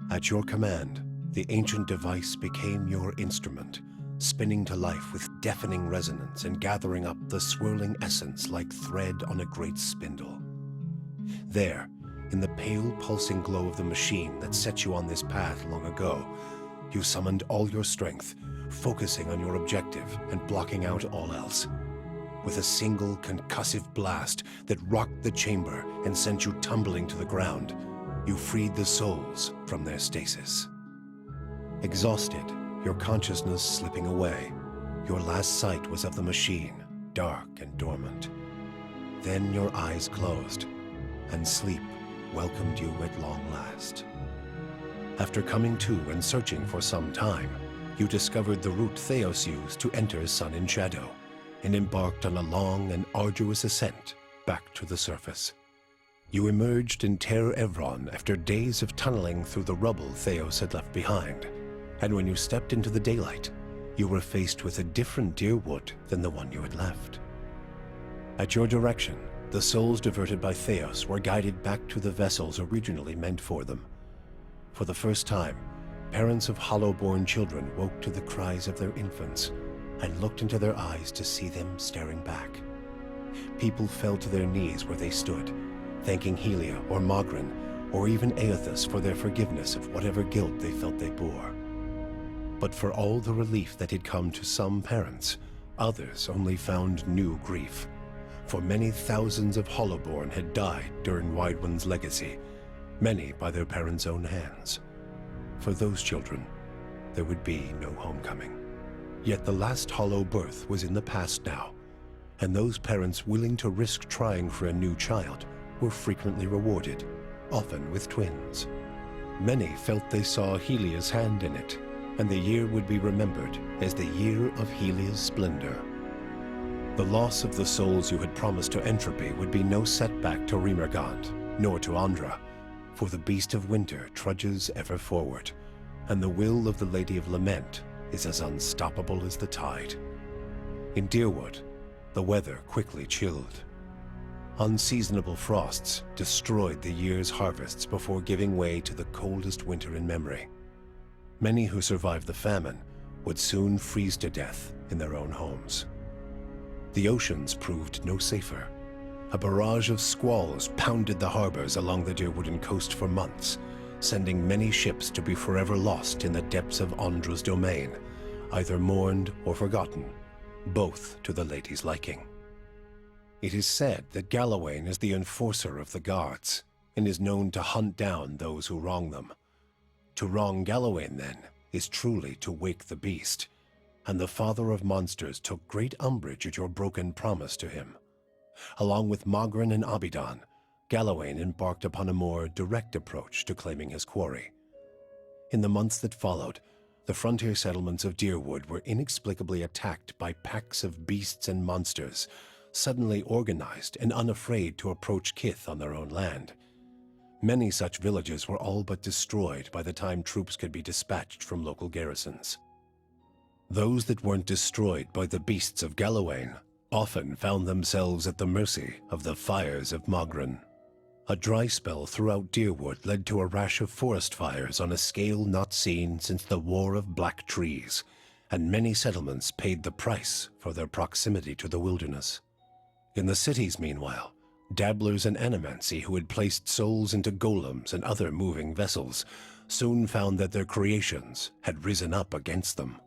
At your command, the ancient device became your instrument, spinning to life with deafening resonance and gathering up the swirling essence like thread on a great spindle. There, in the pale pulsing glow of the machine that set you on this path long ago, you summoned all your strength, focusing on your objective and blocking out all else. With a single concussive blast that rocked the chamber and sent you tumbling to the ground, you freed the souls from their stasis. Exhausted, your consciousness slipping away, your last sight was of the machine, dark and dormant. Then your eyes closed, and sleep welcomed you at long last. After coming to and searching for some time, you discovered the route Theos used to enter Sun in Shadow, and embarked on a long and arduous ascent back to the surface. You emerged in Ter Evron after days of tunneling through the rubble Theos had left behind, and when you stepped into the daylight, you were faced with a different Dyrwood than the one you had left. At your direction, the souls diverted by Theos were guided back to the vessels originally meant for them. For the first time, parents of hollow-born children woke to the cries of their infants and looked into their eyes to see them staring back. People fell to their knees where they stood, thanking Helia or Mogren, or even Aethys for their forgiveness of whatever guilt they felt they bore. But for all the relief that had come to some parents, others only found new grief. For many thousands of Hollowborn had died during Wideone's legacy, many by their parents' own hands. For those children, there would be no homecoming. Yet the last hollow birth was in the past now, and those parents willing to risk trying for a new child were frequently rewarded, often with twins. Many felt they saw Helia's hand in it, and the year would be remembered as the year of Helia's splendor. The loss of the souls you had promised to Entropy would be no setback to Remergant, nor to Andra, for the Beast of Winter trudges ever forward, and the will of the Lady of Lament is as unstoppable as the tide. In Dyrwood, the weather quickly chilled. Unseasonable frosts destroyed the year's harvests before giving way to the coldest winter in memory. Many who survived the famine would soon freeze to death in their own homes. The oceans proved no safer. A barrage of squalls pounded the harbors along the Dyrwooden coast for months, sending many ships to be forever lost in the depths of Andra's domain, either mourned or forgotten, both to the lady's liking. It is said that Galawain is the enforcer of the guards, and is known to hunt down those who wrong them. To wrong Galawain, then, is truly to wake the beast, and the father of monsters took great umbrage at your broken promise to him. Along with Mogren and Abidan, Galawain embarked upon a more direct approach to claiming his quarry. In the months that followed, the frontier settlements of Dyrwood were inexplicably attacked by packs of beasts and monsters, suddenly organized and unafraid to approach Kith on their own land. Many such villages were all but destroyed by the time troops could be dispatched from local garrisons. Those that weren't destroyed by the beasts of Galawain often found themselves at the mercy of the fires of Mogren. A dry spell throughout Dyrwood led to a rash of forest fires on a scale not seen since the War of Black Trees, and many settlements paid the price for their proximity to the wilderness. In the cities, meanwhile, dabblers in animancy who had placed souls into golems and other moving vessels soon found that their creations had risen up against them.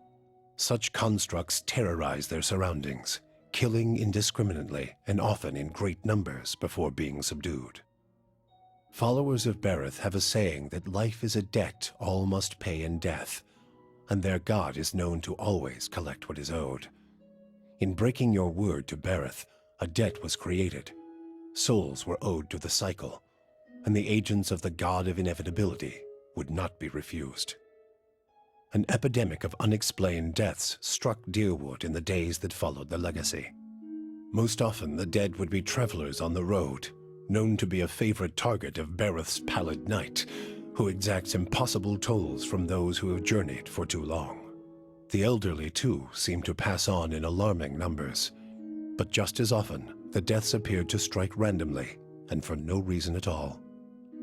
Such constructs terrorized their surroundings, killing indiscriminately and often in great numbers before being subdued. Followers of Bereth have a saying that life is a debt all must pay in death, and their god is known to always collect what is owed. In breaking your word to Bereth, a debt was created. Souls were owed to the cycle, and the agents of the god of inevitability would not be refused. An epidemic of unexplained deaths struck Dyrwood in the days that followed the legacy. Most often the dead would be travelers on the road, known to be a favorite target of Bereth's pallid knight, who exacts impossible tolls from those who have journeyed for too long. The elderly, too, seem to pass on in alarming numbers, but just as often, the deaths appeared to strike randomly and for no reason at all.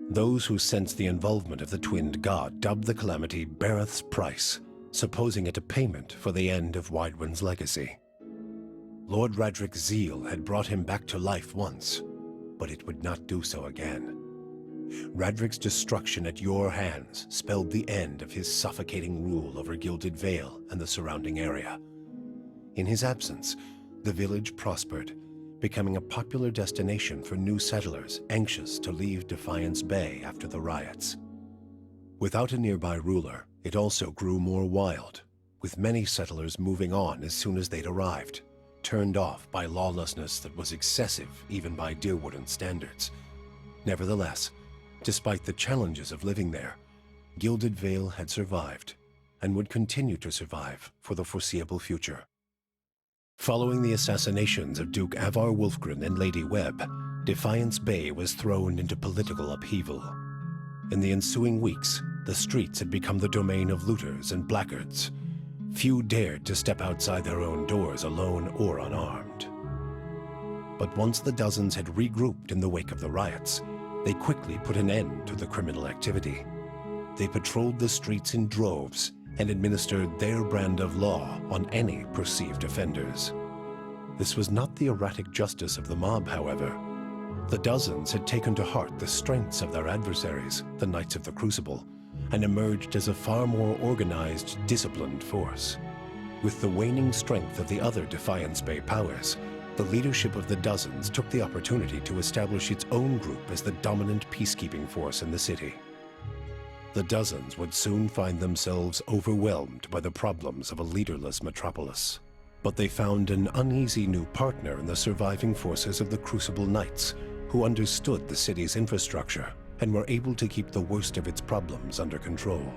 Those who sensed the involvement of the twinned god dubbed the calamity Bareth's Price, supposing it a payment for the end of Widewind's legacy. Lord Radric's zeal had brought him back to life once, but it would not do so again. Radric's destruction at your hands spelled the end of his suffocating rule over Gilded Vale and the surrounding area. In his absence, the village prospered, becoming a popular destination for new settlers anxious to leave Defiance Bay after the riots. Without a nearby ruler, it also grew more wild, with many settlers moving on as soon as they'd arrived, turned off by lawlessness that was excessive even by Dyrwoodan standards. Nevertheless, despite the challenges of living there, Gilded Vale had survived, and would continue to survive for the foreseeable future. Following the assassinations of Duke Avar Wolfgren and Lady Webb, Defiance Bay was thrown into political upheaval. In the ensuing weeks, the streets had become the domain of looters and blackguards. Few dared to step outside their own doors alone or unarmed. But once the dozens had regrouped in the wake of the riots, they quickly put an end to the criminal activity. They patrolled the streets in droves and administered their brand of law on any perceived offenders. This was not the erratic justice of the mob, however. The dozens had taken to heart the strengths of their adversaries, the Knights of the Crucible, and emerged as a far more organized, disciplined force. With the waning strength of the other Defiance Bay powers, the leadership of the dozens took the opportunity to establish its own group as the dominant peacekeeping force in the city. The dozens would soon find themselves overwhelmed by the problems of a leaderless metropolis. But they found an uneasy new partner in the surviving forces of the Crucible Knights, who understood the city's infrastructure and were able to keep the worst of its problems under control.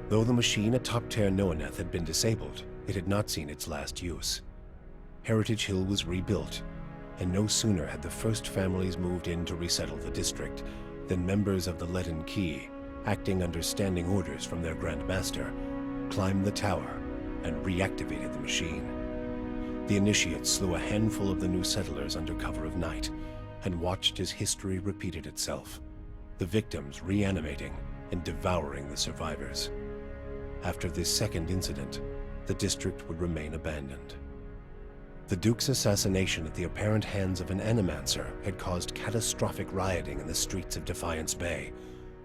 Though the machine atop Ter Noaneth had been disabled, it had not seen its last use. Heritage Hill was rebuilt, and no sooner had the first families moved in to resettle the district than members of the Leaden Key, acting under standing orders from their Grand Master, climbed the tower and reactivated the machine. The initiates slew a handful of the new settlers under cover of night and watched as history repeated itself, the victims reanimating and devouring the survivors. After this second incident, the district would remain abandoned. The Duke's assassination at the apparent hands of an Animancer had caused catastrophic rioting in the streets of Defiance Bay,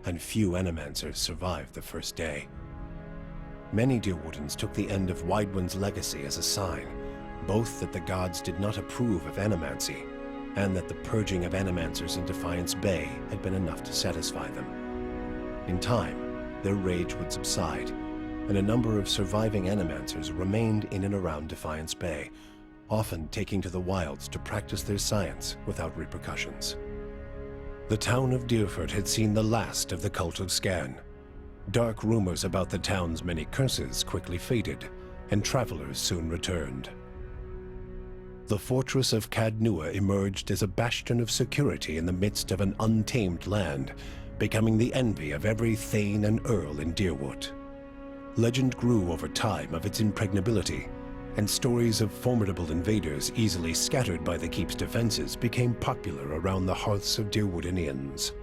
and few Animancers survived the first day. Many Dyrwoodans took the end of Widewind's legacy as a sign, both that the gods did not approve of animancy, and that the purging of Animancers in Defiance Bay had been enough to satisfy them. In time, their rage would subside, and a number of surviving Animancers remained in and around Defiance Bay, often taking to the wilds to practice their science without repercussions. The town of Dyrford had seen the last of the cult of Scan. Dark rumors about the town's many curses quickly faded, and travelers soon returned. The fortress of Cadnua emerged as a bastion of security in the midst of an untamed land, becoming the envy of every thane and earl in Dyrwood. Legend grew over time of its impregnability, and stories of formidable invaders easily scattered by the keep's defenses became popular around the hearths of Dyrwoodan inns.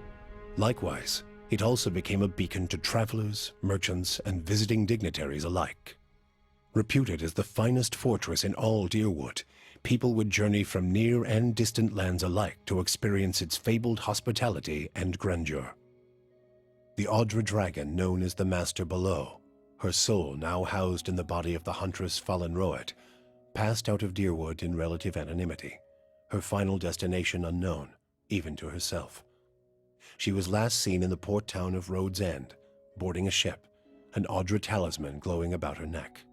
Likewise, it also became a beacon to travelers, merchants, and visiting dignitaries alike. Reputed as the finest fortress in all Dyrwood, people would journey from near and distant lands alike to experience its fabled hospitality and grandeur. The Audra dragon known as the Master Below, her soul now housed in the body of the huntress Fallen Roet, passed out of Dyrwood in relative anonymity, her final destination unknown, even to herself. She was last seen in the port town of Road's End, boarding a ship, an Audra talisman glowing about her neck.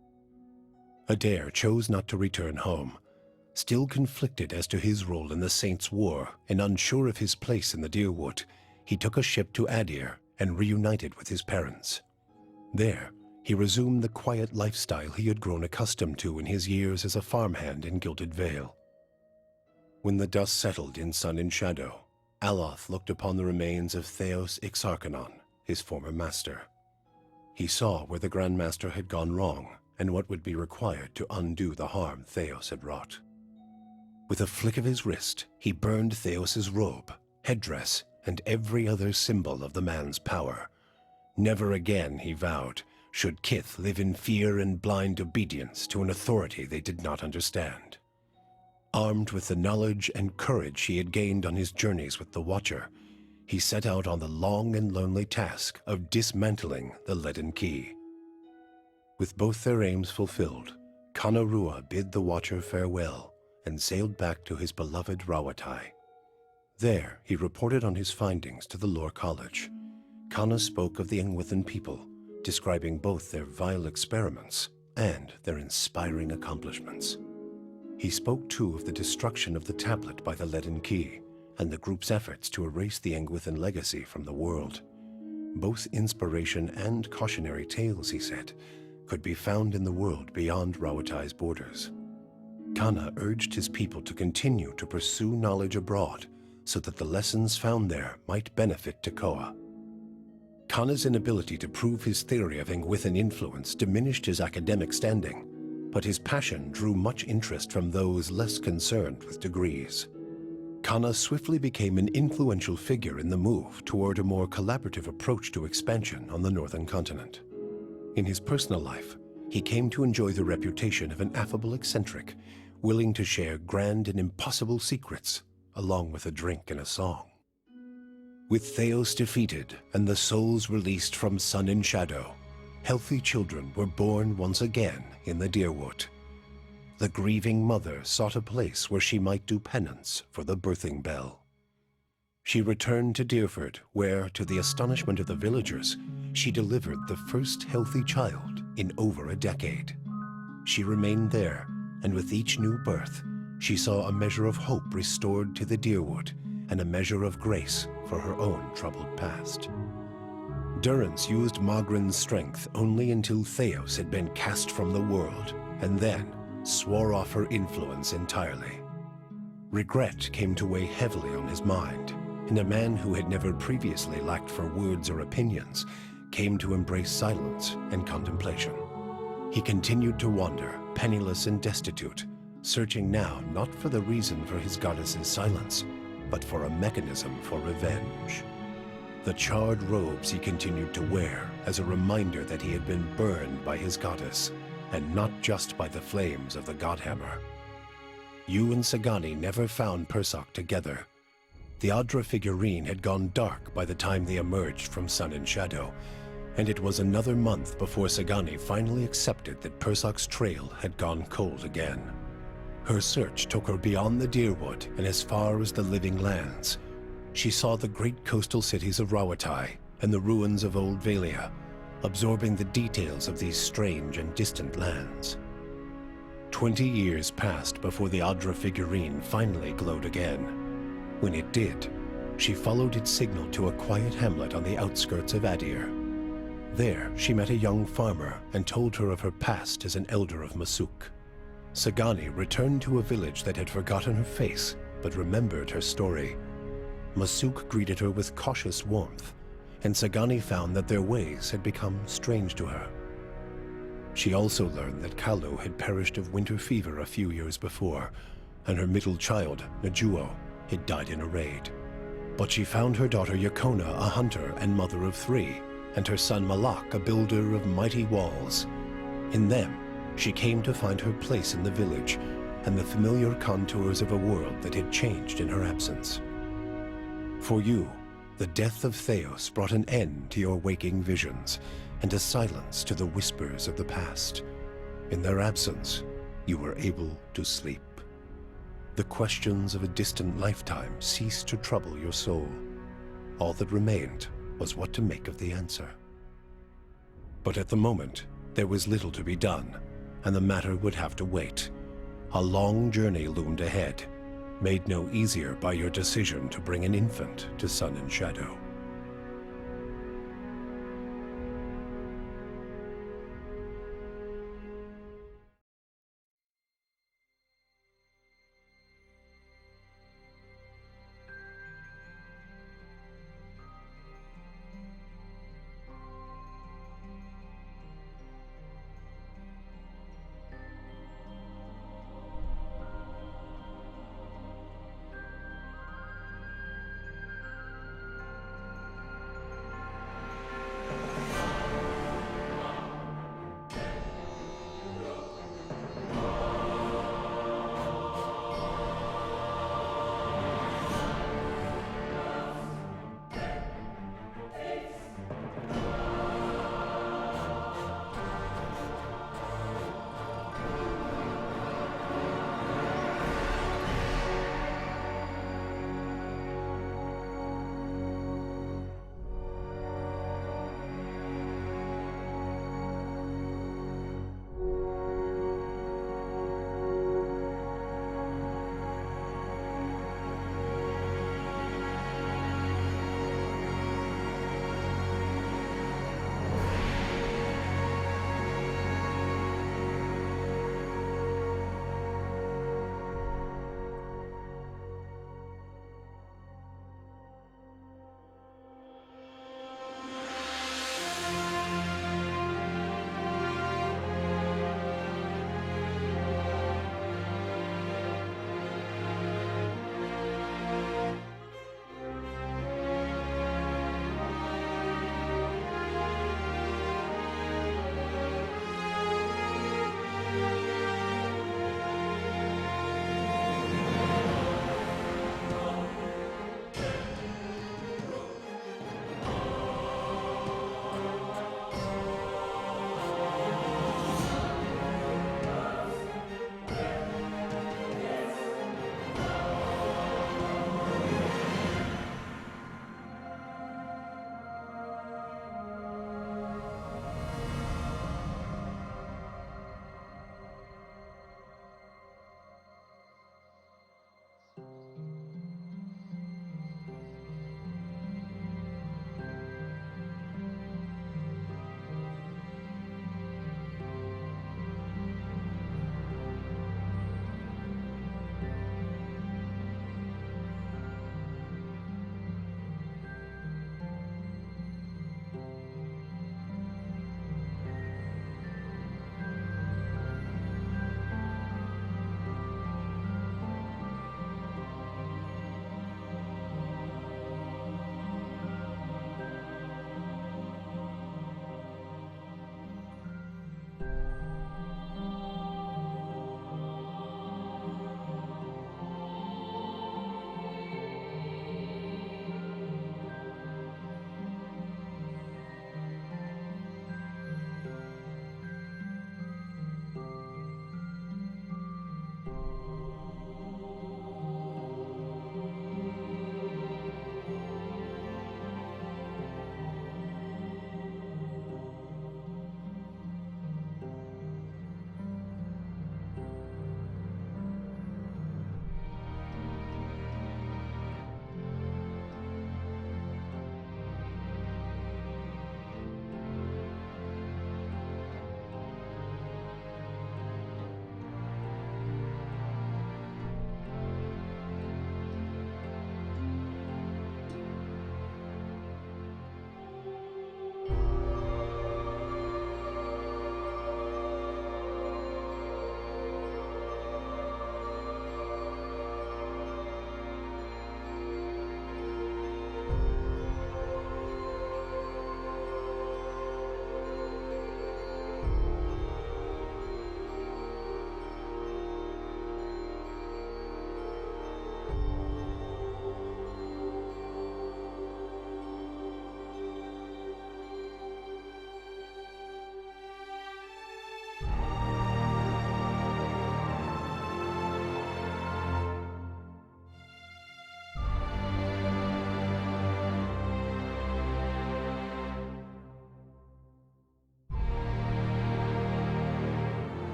Adair chose not to return home. Still conflicted as to his role in the Saints' War and unsure of his place in the Dyrwood, he took a ship to Adir and reunited with his parents. There, he resumed the quiet lifestyle he had grown accustomed to in his years as a farmhand in Gilded Vale. When the dust settled in sun and shadow, Aloth looked upon the remains of Theos Ixarchanon, his former master. He saw where the Grand Master had gone wrong and what would be required to undo the harm Theos had wrought. With a flick of his wrist, he burned Theos's robe, headdress, and every other symbol of the man's power. Never again, he vowed, should Kith live in fear and blind obedience to an authority they did not understand. Armed with the knowledge and courage he had gained on his journeys with the Watcher, he set out on the long and lonely task of dismantling the Leaden Key. With both their aims fulfilled, Kana Rua bid the Watcher farewell and sailed back to his beloved Rawatai. There, he reported on his findings to the Lore College. Kana spoke of the Engwithan people, describing both their vile experiments and their inspiring accomplishments. He spoke too of the destruction of the tablet by the Leaden Key and the group's efforts to erase the Engwithan legacy from the world. Both inspiration and cautionary tales, he said, could be found in the world beyond Rawatai's borders. Kana urged his people to continue to pursue knowledge abroad so that the lessons found there might benefit Tekoa. Kana's inability to prove his theory of Engwithan influence diminished his academic standing, but his passion drew much interest from those less concerned with degrees. Kana swiftly became an influential figure in the move toward a more collaborative approach to expansion on the northern continent. In his personal life, he came to enjoy the reputation of an affable eccentric, willing to share grand and impossible secrets, along with a drink and a song. With Theos defeated and the souls released from sun and shadow, healthy children were born once again in the Dyrwood. The grieving mother sought a place where she might do penance for the birthing bell. She returned to Dyrwood, where, to the astonishment of the villagers, she delivered the first healthy child in over a decade. She remained there, and with each new birth, she saw a measure of hope restored to the Dyrwood and a measure of grace for her own troubled past. Durrance used Magrin's strength only until Theos had been cast from the world, and then swore off her influence entirely. Regret came to weigh heavily on his mind, and a man who had never previously lacked for words or opinions came to embrace silence and contemplation. He continued to wander, penniless and destitute, searching now not for the reason for his goddess's silence, but for a mechanism for revenge. The charred robes he continued to wear as a reminder that he had been burned by his goddess, and not just by the flames of the Godhammer. Yu and Sagani never found Persoc together. The Adra figurine had gone dark by the time they emerged from Sun and Shadow, and it was another month before Sagani finally accepted that Persoc's trail had gone cold again. Her search took her beyond the Dyrwood and as far as the Living Lands. She saw the great coastal cities of Rawatai and the ruins of Old Valia, absorbing the details of these strange and distant lands. 20 years passed before the Adra figurine finally glowed again. When it did, she followed its signal to a quiet hamlet on the outskirts of Adir. There, she met a young farmer and told her of her past as an elder of Masuk. Sagani returned to a village that had forgotten her face, but remembered her story. Masuk greeted her with cautious warmth, and Sagani found that their ways had become strange to her. She also learned that Kalu had perished of winter fever a few years before, and her middle child, Najuo, had died in a raid. But she found her daughter Yakona a hunter and mother of 3, and her son Malak a builder of mighty walls. In them, she came to find her place in the village and the familiar contours of a world that had changed in her absence. For you, the death of Theos brought an end to your waking visions and a silence to the whispers of the past. In their absence, you were able to sleep. The questions of a distant lifetime ceased to trouble your soul. All that remained was what to make of the answer. But at the moment, there was little to be done, and the matter would have to wait. A long journey loomed ahead, made no easier by your decision to bring an infant to Sun and Shadow.